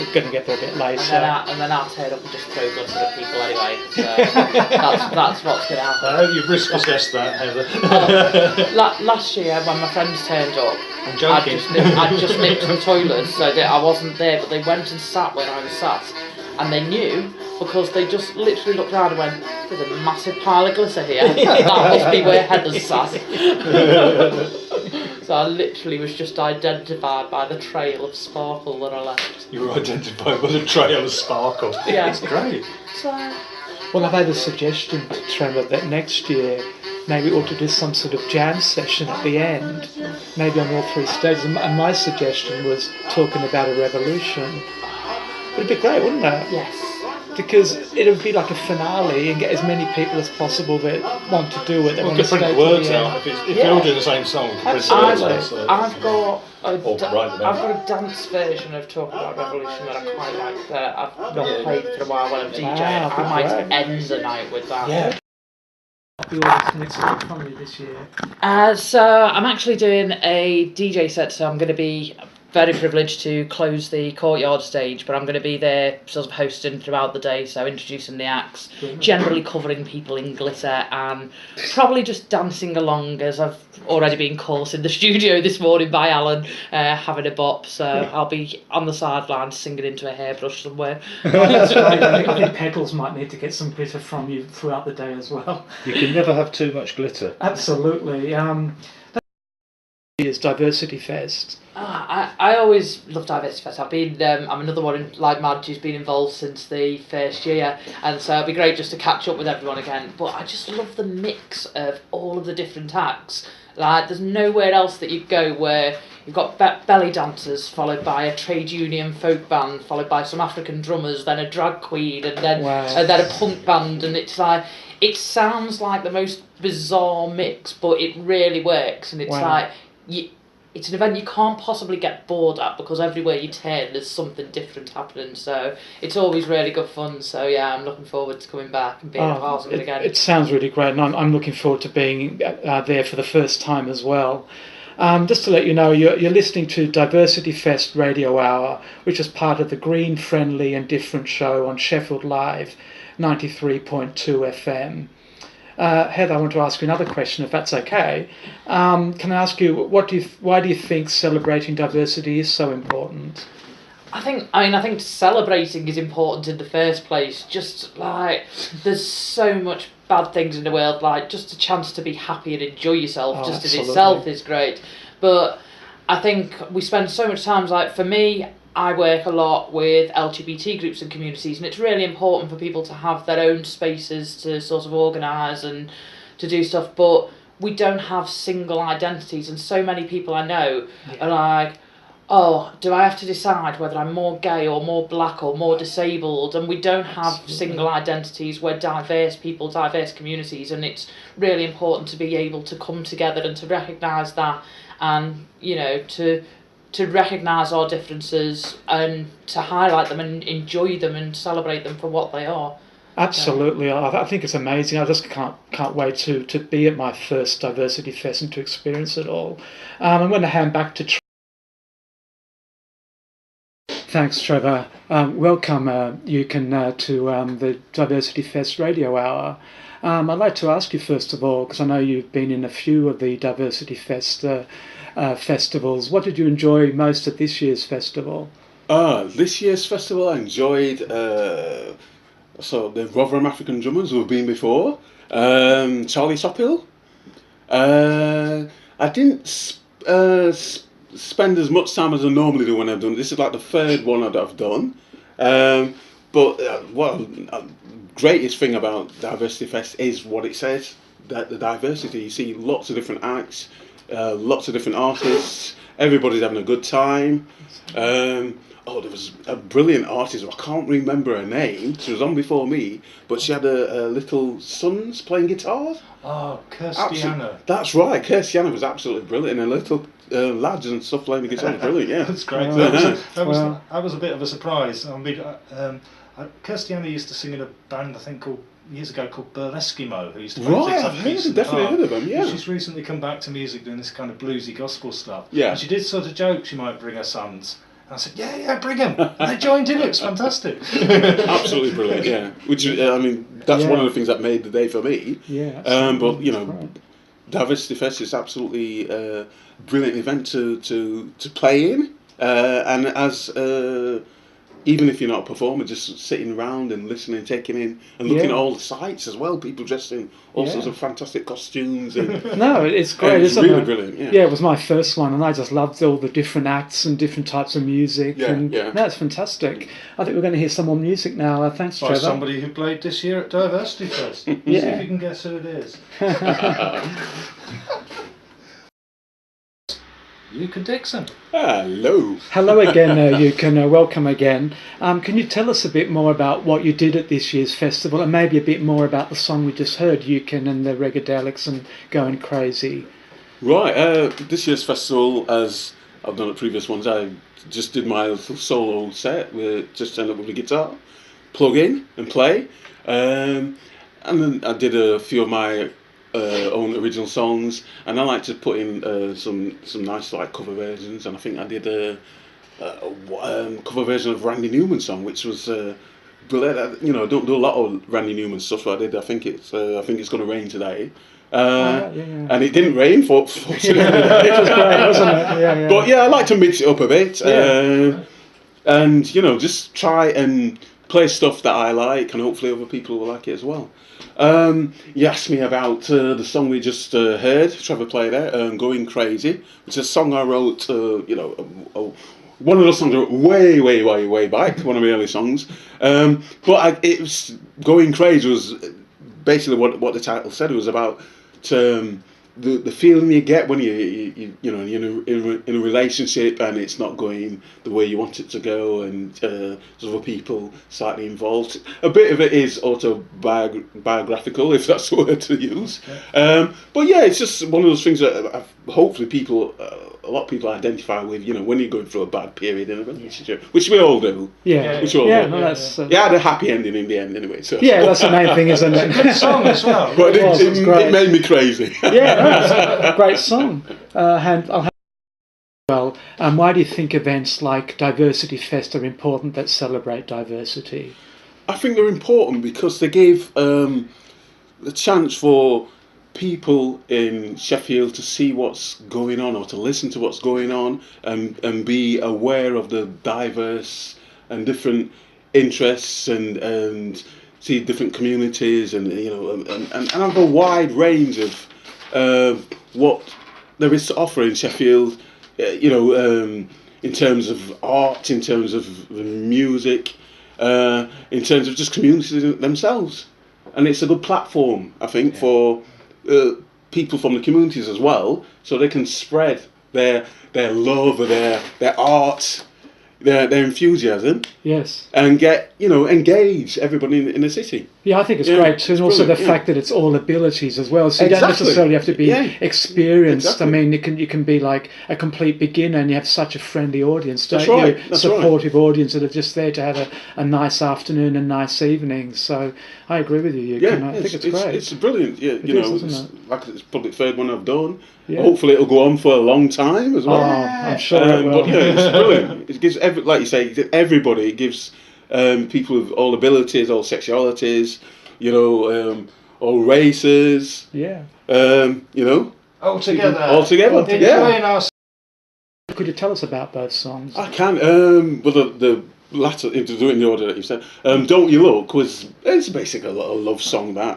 we're going to get there a bit later. And then I'll turn up and just throw glitter at people anyway. So that's what's going to happen. I hope you've risk assessed that, Heather. Last year, when my friends turned up, I'm joking. I just nipped to the toilet, so that I wasn't there, but they went and sat when I was sat, and they knew because they just literally looked around and went, "There's a massive pile of glitter here. That must be where Heather's sat." So I literally was just identified by the trail of sparkle that I left. You were identified by the trail of sparkle. Yeah. It's great. So, Well, I've had a suggestion to Trevor that next year maybe we ought to do some sort of jam session at the end, maybe on all three stages. And my suggestion was talking about a revolution. It'd be great, wouldn't it? yes. Because it would be like a finale and get as many people as possible that want to do it. That We want could to print stay the till words the end. out. If you're all doing the same song, we could print the words out. So. I've got Or write them I've out. got a dance version of Talk About Revolution that I quite like that I've not played for a while when I'm DJing. Wow, I might great. end the night with that. Yeah. The audience makes it look funny this year. So I'm actually doing a DJ set, so I'm going to be very privileged to close the courtyard stage, but I'm going to be there sort of hosting throughout the day, so introducing the acts, generally covering people in glitter, and probably just dancing along, as I've already been caught in the studio this morning by Alan, having a bop, so I'll be on the sidelines singing into a hairbrush somewhere. That's great. I think Pedals might need to get some glitter from you throughout the day as well. You can never have too much glitter. Absolutely. Is Diversity Fest. I always love Diversity Fest. I've been, I'm another one like Madge who's been involved since the first year, and so it'd be great just to catch up with everyone again. But I just love the mix of all of the different acts. Like, there's nowhere else that you go where you've got belly dancers, followed by a trade union folk band, followed by some African drummers, then a drag queen, and then a punk band, and it's like, it sounds like the most bizarre mix, but it really works, and it's like, it's an event you can't possibly get bored at, because everywhere you turn there's something different happening, so it's always really good fun. So yeah, I'm looking forward to coming back and being a part of it again. It sounds really great, and I'm looking forward to being there for the first time as well. Just to let you know, you're listening to Diversity Fest Radio Hour, which is part of the Green, Friendly and Different show on Sheffield Live 93.2 FM. Heather, I want to ask you another question, if that's okay. Can I ask you, why do you think celebrating diversity is so important? I think celebrating is important in the first place. Just like, there's so much bad things in the world, like just a chance to be happy and enjoy yourself just in itself is great. But I think we spend so much time, like for me, I work a lot with LGBT groups and communities, and it's really important for people to have their own spaces to sort of organise and to do stuff, but we don't have single identities, and so many people I know are like, oh, do I have to decide whether I'm more gay or more black or more disabled? And we don't have single identities. We're diverse people, diverse communities, and it's really important to be able to come together and to recognise that, and, you know, to recognise our differences and to highlight them and enjoy them and celebrate them for what they are. Absolutely, I think it's amazing. I just can't wait to be at my first Diversity Fest and to experience it all. I'm going to hand back to Thanks, Trevor. Welcome, you can to the Diversity Fest Radio Hour. I'd like to ask you first of all, because I know you've been in a few of the Diversity Fest festivals. What did you enjoy most at this year's festival? This year's festival I enjoyed so the Rotherham African drummers who have been before, Charlie Tophill. I didn't spend as much time as I normally do when I've done. This is like the third one that I've done. Greatest thing about Diversity Fest is what it says, that the diversity. You see lots of different acts, lots of different artists, everybody's having a good time. There was a brilliant artist, I can't remember her name, she was on before me, but she had a little sons playing guitar. Oh, Kirstiana. That's right, Kirstiana was absolutely brilliant, and little lads and stuff playing the guitar, brilliant, yeah. That's great. That was a bit of a surprise. I mean, Kirstiana used to sing in a band, I think, years ago called Burleskimo, who used to play definitely heard of them, yeah. She's recently come back to music doing this kind of bluesy gospel stuff. Yeah. And she did sort of joke she might bring her sons. I said, yeah, bring them. And they joined in. It's fantastic. Absolutely brilliant. Yeah, which I mean, that's one of the things that made the day for me. Yeah. But you know, Diversity Fest is absolutely a brilliant event to play in, and as even if you're not a performer, just sitting around and listening, taking in, and looking at all the sights as well. People dressed in all sorts of fantastic costumes. And, no, it's great. It's really brilliant. Yeah, it was my first one, and I just loved all the different acts and different types of music. No, it's fantastic. I think we're going to hear some more music now. Thanks, Trevor. Somebody who played this year at Diversity Fest. See if you can guess who it is. Euchre Dixon. Hello. Hello again, Euchre. Welcome again. Can you tell us a bit more about what you did at this year's festival, and maybe a bit more about the song we just heard, Euchre and the Regadelics and Going Crazy? Right. This year's festival, as I've done at previous ones, I just did my little solo set. We just end up with a guitar, plug in and play, and then I did a few of my own original songs, and I like to put in some nice like cover versions, and I think I did a cover version of Randy Newman's song, which was brilliant. You know, I don't do a lot of Randy Newman stuff, but I did. I think it's going to rain today. And it didn't rain, fortunately. It was great, wasn't it? Yeah. But yeah, I like to mix it up a bit, and you know, just try and play stuff that I like, and hopefully other people will like it as well. You asked me about the song we just heard. Trevor played it, "Going Crazy," which is a song I wrote. One of those songs I wrote way back, one of my early songs. But it was "Going Crazy" was basically what the title said. It was about the feeling you get when you're in a relationship and it's not going the way you want it to go, and there's other people slightly involved. A bit of it is autobiographical, if that's the word to use. But yeah, it's just one of those things that hopefully a lot of people identify with. You know, when you're going through a bad period in a relationship, which we all do. That's yeah, had a happy ending in the end anyway. So that's the main thing, isn't it? It's a good song as well. But it made me crazy. It's a great song. Why do you think events like Diversity Fest are important that celebrate diversity? I think they're important because they give the chance for people in Sheffield to see what's going on, or to listen to what's going on, and be aware of the diverse and different interests, and see different communities, and and have a wide range of what there is to offer in Sheffield, in terms of art, in terms of music, in terms of just communities themselves. And it's a good platform, I think, for people from the communities as well, so they can spread their love, their art, their enthusiasm. Yes. And get, engage everybody in the city. Yeah, I think it's great too, and also the fact that it's all abilities as well. So you don't necessarily have to be experienced. Exactly. I mean, you can be like a complete beginner, and you have such a friendly audience, supportive audience that are just there to have a nice afternoon and nice evening. So I agree with you. I think it's great. It's brilliant. Yeah, it's probably the third one I've done. Yeah. Hopefully it'll go on for a long time as well. I'm sure it will. But yeah, it's brilliant. It gives like you say, everybody. It gives people of all abilities, all sexualities, all races. Yeah. All together. Yeah. Could you tell us about both songs? I can. Well, the latter, to do it in the order that you said. "Don't You Look" it's basically a little love song. That.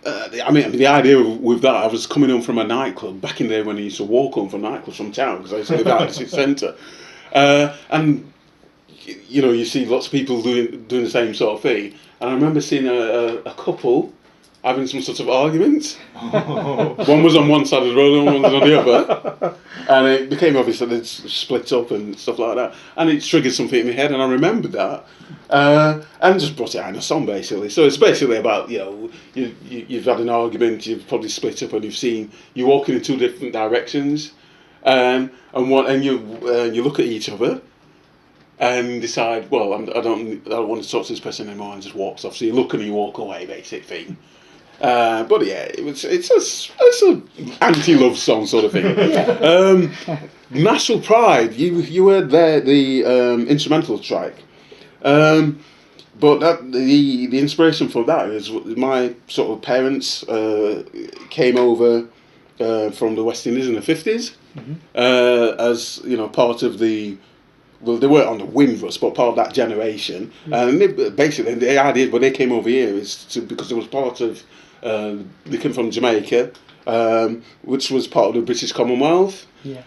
The idea with that, I was coming home from a nightclub back in the day when I used to walk home from nightclubs from town, because I used to live out in the city centre, and you see lots of people doing the same sort of thing. And I remember seeing a couple having some sort of argument. One was on one side of the road and one was on the other, and it became obvious that they'd split up and stuff like that. And it triggered something in my head, and I remembered that, and just brought it out in a song basically. So it's basically about you've had an argument, you've probably split up, and you're walking in two different directions, and you look at each other and decide, well, I don't want to talk to this person anymore, and just walks off. So you look and you walk away, basic thing. But yeah, it's a anti-love song sort of thing. National Pride, you heard there the instrumental track. But the inspiration for that is my sort of parents came over from the West Indies in the 50s, as part of the. Well, they weren't on the Windrush, but part of that generation. And basically, the idea when they came over here is because it was part of. They came from Jamaica, which was part of the British Commonwealth. Yeah.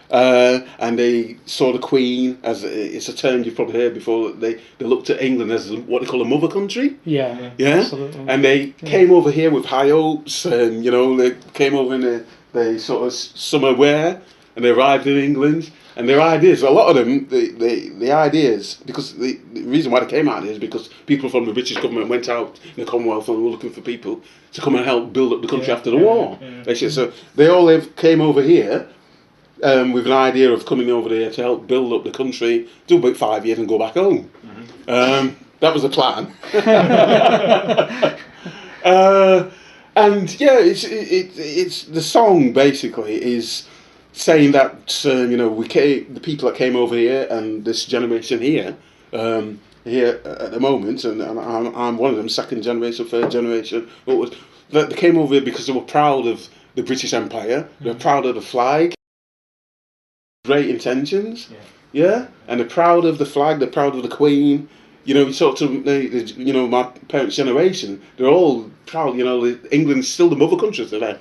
And they saw the Queen as it's a term you've probably heard before. They looked at England as what they call a mother country. Yeah. Absolutely. And they came over here with high hopes, and they came over in the sort of summer wear, and they arrived in England. And their ideas, a lot of them, the ideas, because the reason why they came out is because people from the British government went out in the Commonwealth and were looking for people to come and help build up the country after the war. So they all came over here with an idea of coming over there to help build up the country, do about 5 years and go back home. That was the plan. And yeah, it's the song basically is saying that the people that came over here and this generation here at the moment, and I'm one of them, second generation, third generation, that they came over here because they were proud of the British Empire, they're proud of the flag, great intentions, and they're proud of the flag, they're proud of the Queen. My parents' generation, they're all proud. England's still the mother country to them.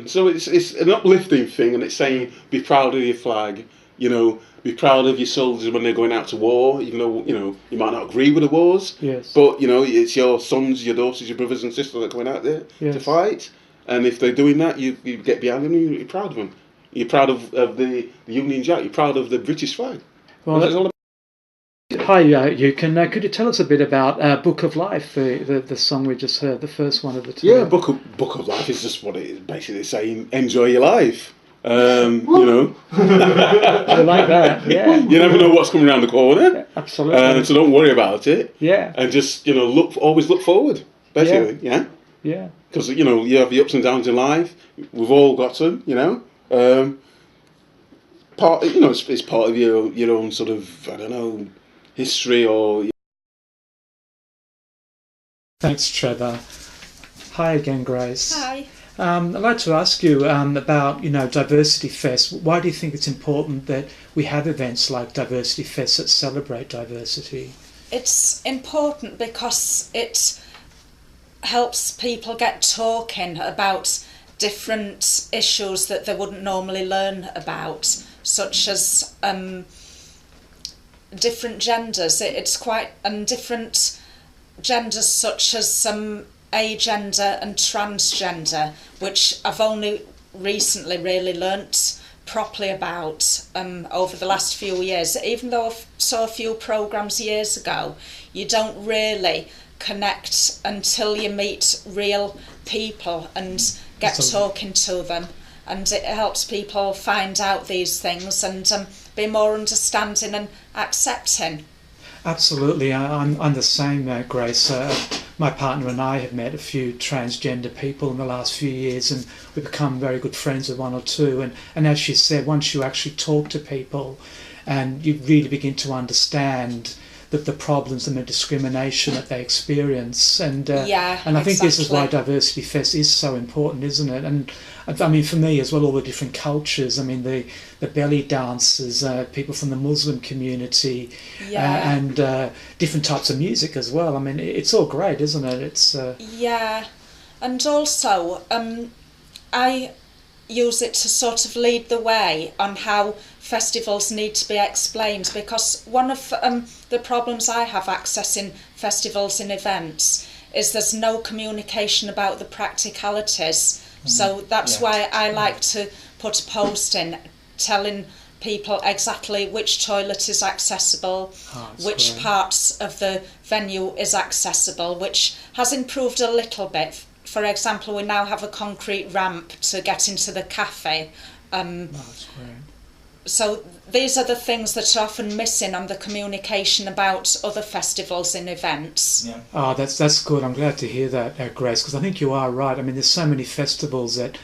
So it's an uplifting thing, and it's saying be proud of your flag. Be proud of your soldiers when they're going out to war, even though you might not agree with the wars. Yes. But it's your sons, your daughters, your brothers and sisters that are going out there to fight, and if they're doing that, you get behind them. You're proud of them. You're proud of the Union Jack. You're proud of the British flag. Well, hi, could you tell us a bit about Book of Life, the song we just heard, the first one of the two? Yeah, Book of Life is just what it is, basically saying enjoy your life. I like that. Yeah. You never know what's coming around the corner. Absolutely. So don't worry about it. Yeah. And just always look forward. Basically, Yeah. Because you have the ups and downs in life. We've all got them. It's part of your own sort of history or. Thanks, Trevor. Hi again, Grace. Hi. I'd like to ask you about Diversity Fest. Why do you think it's important that we have events like Diversity Fest that celebrate diversity? It's important because it helps people get talking about different issues that they wouldn't normally learn about, such as different genders. And different genders such as agender and transgender, which I've only recently really learnt properly about over the last few years. Even though I saw a few programmes years ago, you don't really connect until you meet real people and get talking to them, and it helps people find out these things and be more understanding and accepting. Absolutely, I'm the same, Grace. My partner and I have met a few transgender people in the last few years, and we've become very good friends with one or two. And as she said, once you actually talk to people, and you really begin to understand the problems and the discrimination that they experience, and I think this is why Diversity Fest is so important, isn't it? And I mean, for me as well, all the different cultures. I mean, the belly dancers, people from the Muslim community, and different types of music as well. I mean, it's all great, isn't it? It's and also I use it to sort of lead the way on how festivals need to be explained, because one of the problems I have accessing festivals and events is there's no communication about the practicalities. So that's why I like to put a post in telling people exactly which toilet is accessible, which parts of the venue is accessible, which has improved a little bit. For example, we now have a concrete ramp to get into the cafe. That's great. so these are the things that are often missing on the communication about other festivals and events. Yeah. Oh, that's good. I'm glad to hear that, Grace, because I think you are right. I mean, there's so many festivals that,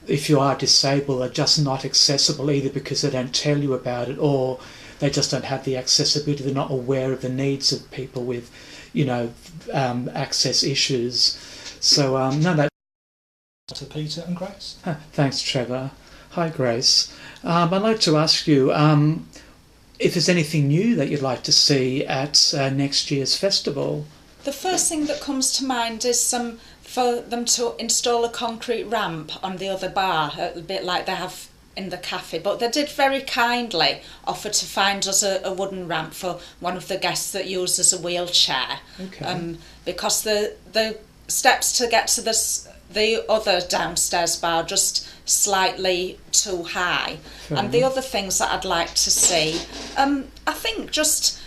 if you are disabled, are just not accessible, either because they don't tell you about it or they just don't have the accessibility. They're not aware of the needs of people with, access issues. So, no, that. To Peter and Grace. Thanks, Trevor. Hi, Grace. I'd like to ask you if there's anything new that you'd like to see at next year's festival. The first thing that comes to mind is for them to install a concrete ramp on the other bar, a bit like they have in the cafe. But they did very kindly offer to find us a wooden ramp for one of the guests that uses a wheelchair. Okay. Because the steps to get to the other downstairs bar just slightly too high. Fair and enough. The other things that I'd like to see, I think just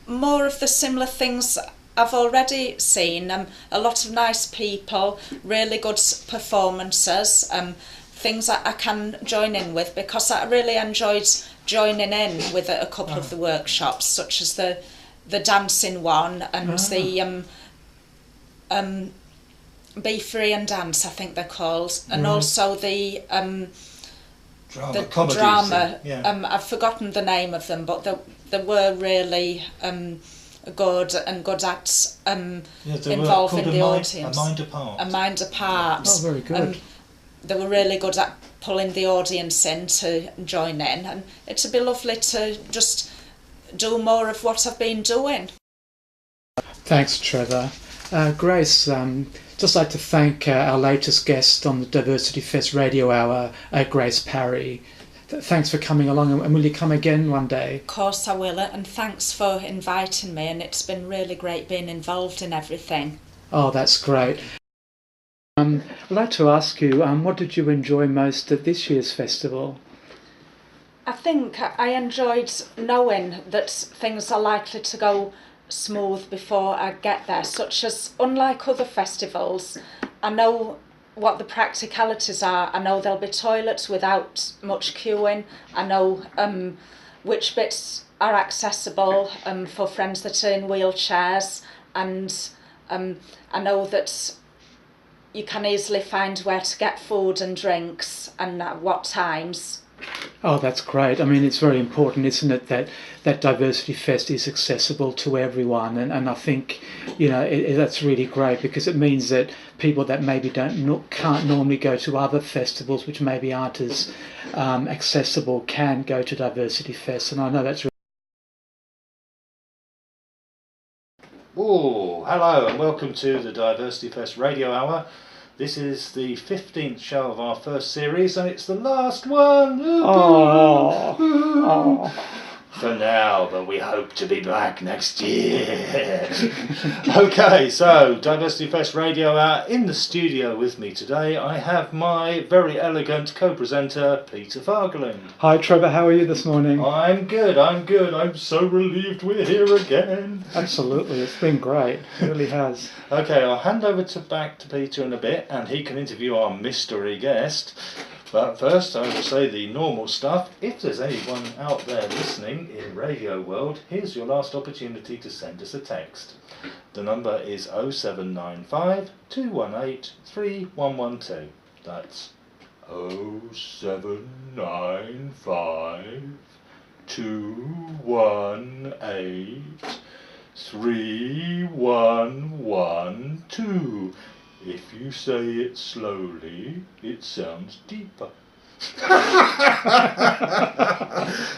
more of the similar things I've already seen. A lot of nice people, really good performances, things that I can join in with, because I really enjoyed joining in with a couple of the workshops, such as the dancing one and the Be Free and Dance, I think they're called, and also the drama. Yeah. I've forgotten the name of them, but they were really good and good at involving the audience. A Mind Apart. A Mind Apart. Oh, very good. They were really good at pulling the audience in to join in, and it'd be lovely to just do more of what I've been doing. Thanks, Trevor. Grace, just like to thank our latest guest on the Diversity Fest Radio Hour, Grace Parry. Thanks for coming along, and will you come again one day? Of course I will, and thanks for inviting me, and it's been really great being involved in everything. Oh, that's great. I'd like to ask you, what did you enjoy most at this year's festival? I think I enjoyed knowing that things are likely to go smooth before I get there, such as, unlike other festivals, I know what the practicalities are. I know there'll be toilets without much queuing. I know which bits are accessible for friends that are in wheelchairs, and I know that you can easily find where to get food and drinks and at what times. Oh, that's great. I mean, it's very important, isn't it, that Diversity Fest is accessible to everyone, and I think, that's really great, because it means that people that maybe can't normally go to other festivals, which maybe aren't as accessible, can go to Diversity Fest, and I know that's really. Oh, hello and welcome to the Diversity Fest Radio Hour. This is the 15th show of our first series, and it's the last one. Oh. For now, but we hope to be back next year. Okay, so Diversity Fest Radio Hour. In the studio with me today, I have my very elegant co-presenter, Peter Fargeling. Hi, Trevor. How are you this morning? I'm good. I'm so relieved we're here again. Absolutely, it's been great. It really has. Okay, I'll hand over back to Peter in a bit, and he can interview our mystery guest. But first, I will say the normal stuff. If there's anyone out there listening in Radio World, here's your last opportunity to send us a text. The number is 0795 218 3112. That's 0795 218 3112. If you say it slowly, it sounds deeper.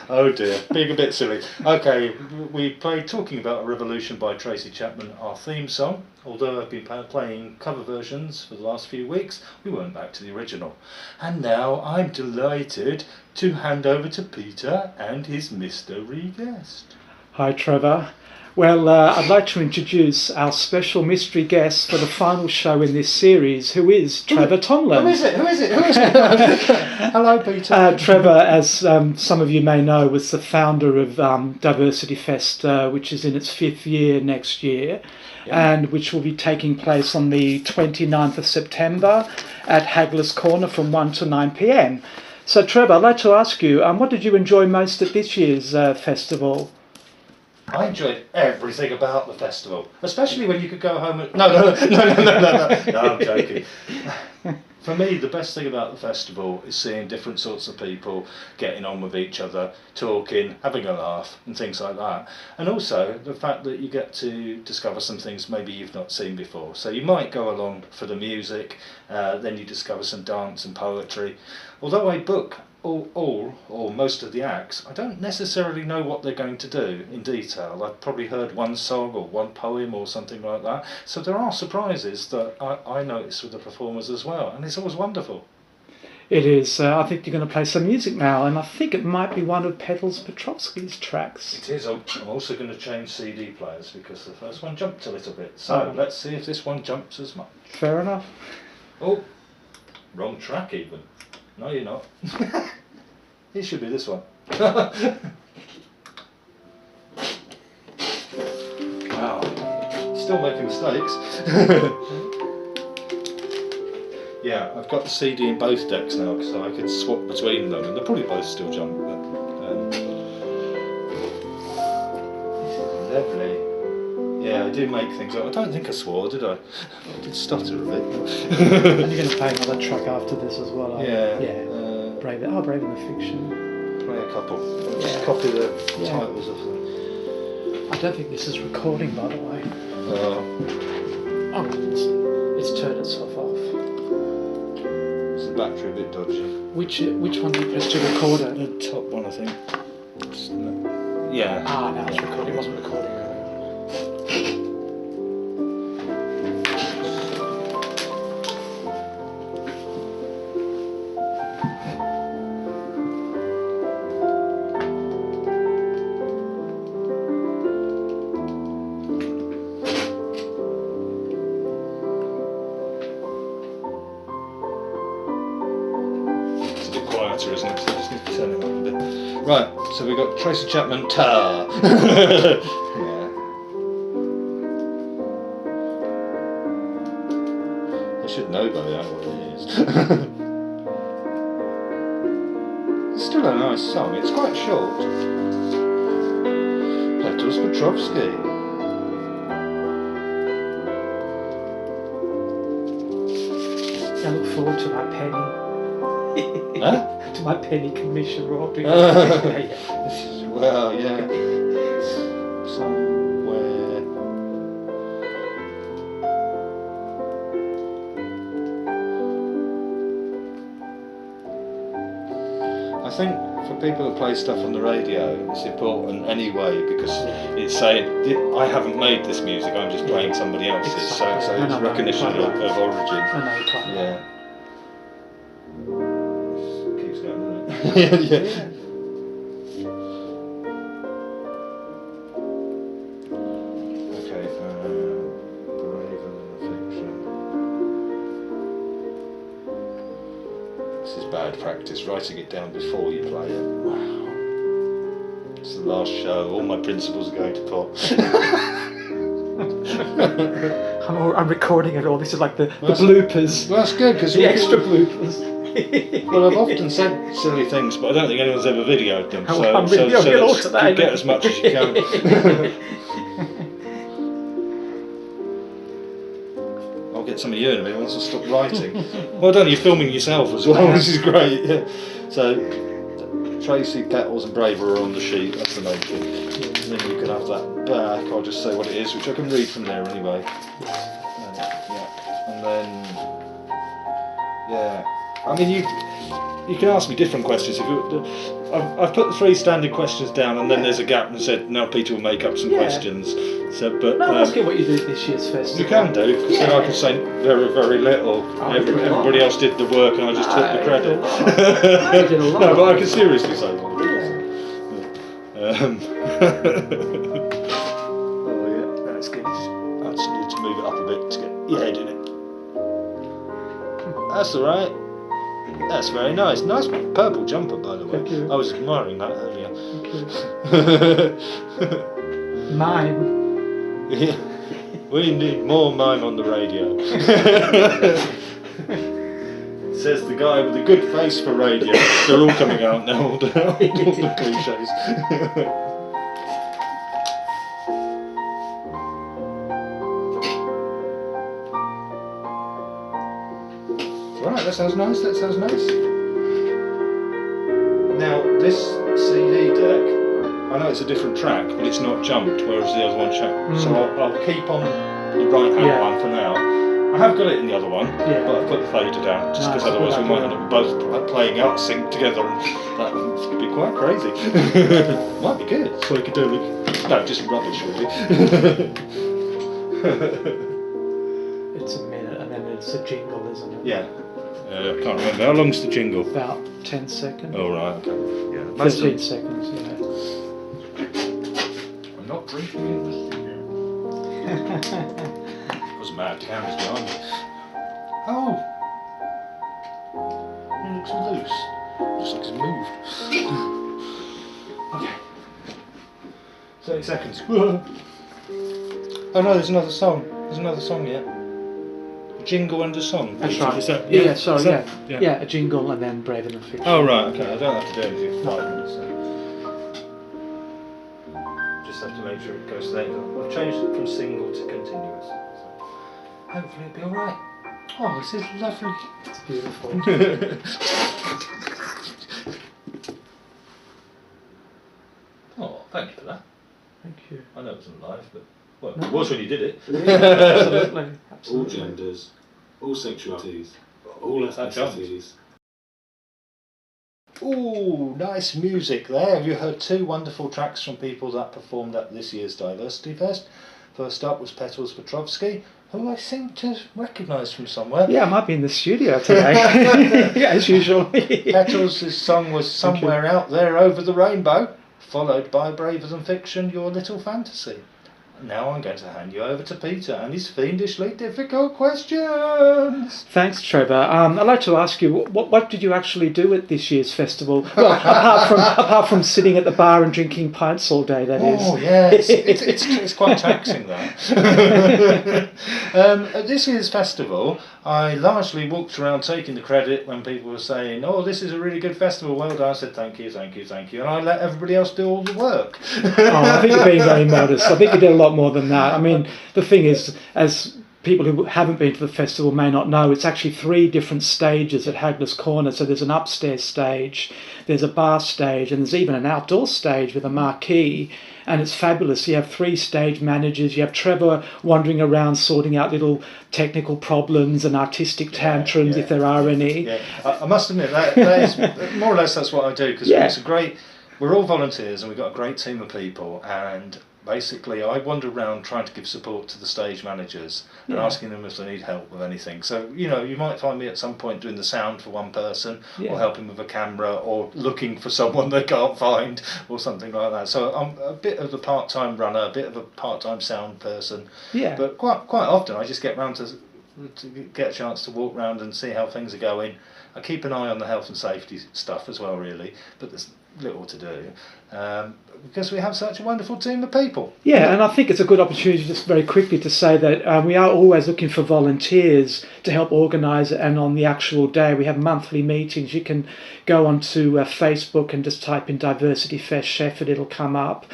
Oh dear, being a bit silly. Okay, we played Talking About a Revolution by Tracy Chapman, our theme song. Although I've been playing cover versions for the last few weeks, we went back to the original. And now I'm delighted to hand over to Peter and his mystery guest. Hi, Trevor. Well, I'd like to introduce our special mystery guest for the final show in this series, who is Trevor Tomlin. Who is it? Hello, Peter. Trevor, as some of you may know, was the founder of Diversity Fest, which is in its 5th year next year, and which will be taking place on the 29th of September at Hagler's Corner from 1 to 9 p.m. So Trevor, I'd like to ask you, what did you enjoy most at this year's festival? I enjoyed everything about the festival, especially when you could go home and... No, I'm joking. For me, the best thing about the festival is seeing different sorts of people getting on with each other, talking, having a laugh and things like that. And also the fact that you get to discover some things maybe you've not seen before. So you might go along for the music, then you discover some dance and poetry. Although I book all or most of the acts, I don't necessarily know what they're going to do in detail. I've probably heard one song or one poem or something like that. So there are surprises that I notice with the performers as well, and it's always wonderful. It is. I think you're going to play some music now, and I think it might be one of Petals Petrovsky's tracks. It is. I'm also going to change CD players because the first one jumped a little bit. So let's see if this one jumps as much. Fair enough. Oh, wrong track even. No, you're not. It should be this one. Wow. Still making mistakes. Yeah, I've got the CD in both decks now, so I can swap between them, and they'll probably both still jump. But, lovely. Yeah, I do make things up. I don't think I swore, did I? I did stutter a bit. And you're going to play another track after this as well, aren't you? Yeah. Yeah. Brave in the Fiction. Play a couple. Just copy the titles of them. I don't think this is recording, by the way. It's turned itself off. Is the battery a bit dodgy? Which one do you press to record it? The top one, I think. Yeah. Now it's recording. It wasn't recording earlier. Isn't it? So I just need to turn it up a bit. Right, so we've got Tracy Chapman Tar. Yeah. I should know by now what it is. It's still a nice song, it's quite short. Petals Petrovsky. I look forward to my penny. Huh? To my penny commission royalty. Well, yeah. Somewhere. I think for people that play stuff on the radio, it's important anyway because it's saying, I haven't made this music, I'm just playing somebody else's. Exactly. So it's recognition of origin. I know, quite Yeah. Yeah. Okay, Braver than the Fiction. This is bad practice, writing it down before you play it. Wow. It's the last show, all my principals are going to pot. I'm recording it all. This is like the bloopers. Well, that's good, because the extra bloopers. Well, I've often said silly things, but I don't think anyone's ever videoed them. So get as much as you can. I'll get some of you in a minute once I stop writing. Well done, you're filming yourself as well, which is great. Yeah. So, Tracy, Petals and Braver are on the sheet, that's the main thing. And then you can have that back, I'll just say what it is, which I can read from there anyway. And then, I mean, you can ask me different questions. I've put the 3 standard questions down, and then there's a gap and said, now Peter will make up some questions. So, but ask you what you did this year's festival. You can do, because then I can say very, very little. Everybody else did the work, and I just took the credit. No, but I can seriously say one. Oh yeah, that's good. I just need to move it up a bit to get your head in it. That's all right. That's very nice. Nice purple jumper, by the way. Thank you. I was admiring that earlier. Mime. Yeah. We need more mime on the radio. says the guy with the good face for radio. They're all coming out now, all the cliches. Right, that sounds nice, that sounds nice. Now, this CD deck, I know it's a different track, but it's not jumped, whereas the other one so I'll keep on the right hand one for now. I have got it in the other one, but I've put the fader down, just because otherwise we might end up both playing out sync together, and that could be quite crazy. Might be good, psychedelic. No, just rubbish really. It's a minute and then it's a jingle, isn't it? Yeah. I can't remember. How long's the jingle? About 10 seconds. Oh, right, okay. Yeah. 13 seconds, yeah. I'm not drinking in the studio. Doesn't matter, the camera's behind me. Oh! It looks loose. Looks like it's moved. Okay. 30 seconds. Oh no, there's another song. There's another song yet. Jingle and a song. That's right. Is that, yeah, a jingle and then Braver Than Fiction. Oh right, okay. I don't have to do anything for 5 minutes. So. Just have to make sure it goes to that. I've changed it from single to continuous. So hopefully it'll be alright. Oh, this is lovely. It's beautiful. Oh, thank you for that. Thank you. I know it wasn't live, but well, it was when you did it. Absolutely. All genders, all sexualities, all ethnicities. Ooh, nice music there. Have you heard 2 wonderful tracks from people that performed at this year's Diversity Fest? First up was Petals Petrovsky, who I seem to recognise from somewhere. Yeah, I might be in the studio today, as usual. Petals' song was Somewhere Out There Over the Rainbow, followed by Braver Than Fiction, Your Little Fantasy. Now I'm going to hand you over to Peter and his fiendishly difficult questions. Thanks, Trevor. I'd like to ask you, what did you actually do at this year's festival? Well, apart from sitting at the bar and drinking pints all day, that is. Oh, yeah, it's quite taxing, that. At this year's festival, I largely walked around taking the credit when people were saying, oh, this is a really good festival, well done. I said, thank you, thank you, thank you. And I let everybody else do all the work. I think you're being very modest. I think you did a lot more than that. I mean, the thing is, as people who haven't been to the festival may not know, it's actually 3 different stages at Hagler's Corner. So there's an upstairs stage, there's a bar stage, and there's even an outdoor stage with a marquee. And it's fabulous. You have 3 stage managers. You have Trevor wandering around sorting out little technical problems and artistic tantrums, if there are any. Yeah, I must admit that is more or less that's what I do, because it's a great. We're all volunteers and we've got a great team of people, and basically I wander around trying to give support to the stage managers and asking them if they need help with anything. So, you know, you might find me at some point doing the sound for one person, or helping with a camera, or looking for someone they can't find, or something like that. So I'm a bit of a part-time runner, a bit of a part-time sound person. Yeah. But quite often I just get round to get a chance to walk around and see how things are going. I keep an eye on the health and safety stuff as well, really, but there's little to do. Because we have such a wonderful team of people. Yeah, and I think it's a good opportunity just very quickly to say that we are always looking for volunteers to help organise it, and on the actual day we have monthly meetings. You can go onto Facebook and just type in Diversity Fest Shefford, it'll come up.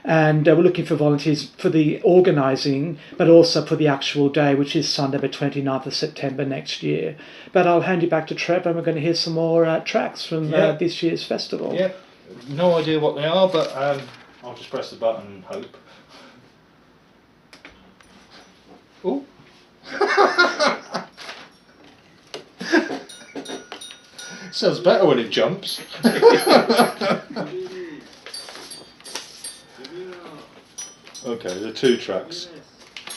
And we're looking for volunteers for the organising, but also for the actual day, which is Sunday the 29th of September next year. But I'll hand you back to Trevor, and we're going to hear some more tracks from this year's festival. Yeah. No idea what they are, but I'll just press the button and hope. Oh. Sounds better when it jumps. Okay, there are 2 tracks.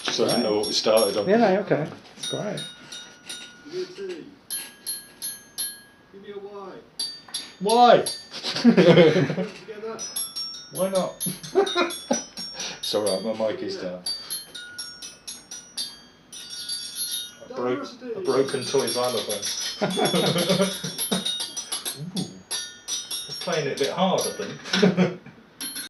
Just so I know what we started on. Yeah, no, okay. That's great. Give me a Y. Why? Why not? It's alright, my mic is down. A broken toy xylophone. Ooh. It's playing it a bit hard, I think.